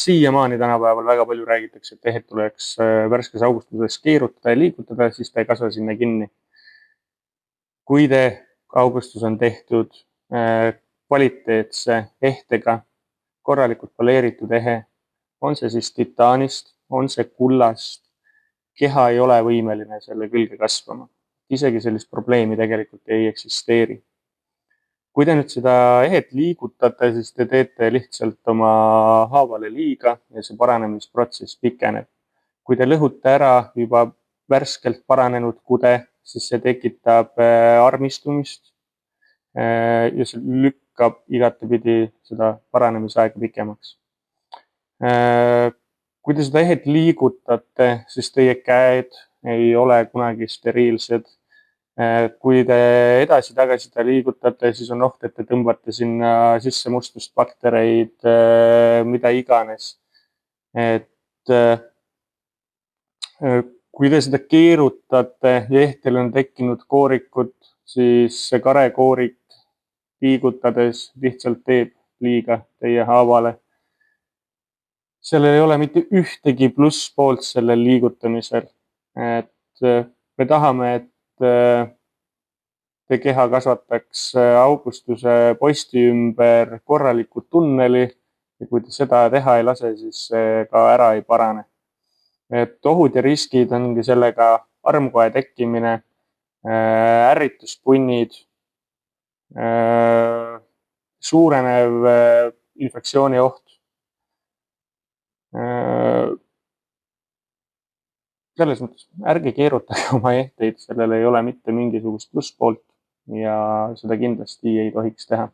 siiamaani tänapäeval väga palju räägitakse, et ehed tuleks värskes augustuses keerutada ja liigutada, siis ta ei kasva sinna kinni. Kui augustus on tehtud kvaliteetse ehtega, korralikult poleeritud ehe, on see siis titaanist, on see kullast, keha ei ole võimeline selle külge kasvama. Isegi sellist probleemi tegelikult ei eksisteeri. Kui te nüüd seda ehet liigutate, siis te teete lihtsalt oma haavale liiga ja see paranemisprotsess pikeneb. Kui te lõhute ära juba värskelt paranenud kude, siis see tekitab armistumist ja see lükkab igatepidi seda paranemisaega pikemaks. Kui te seda ehet liigutate, siis teie käed ei ole kunagi steriilsed. Kui te edasi-tagasi seda liigutate, siis on oht, et te tõmbate sinna sisse mustusbaktereid, mida iganes. Kui te seda keerutate ja ehtel on tekkinud koorikud, siis see karekoorik liigutades lihtsalt teeb liiga teie haavale. Sellel ei ole mitte ühtegi plusspoolt sellel liigutamisel. Me tahame, et te keha kasvataks augustuse posti ümber korraliku tunneli ja kui te seda teha ei lase, siis see ka ära ei parane. Ohud ja riskid ongi sellega armkoe tekkimine, ärrituspunnid, suurenev infektsiooni oht. Selles mõttes ärge keerutage oma ehteid, sellel ei ole mitte mingisugust plusspoolt ja seda kindlasti ei tohiks teha.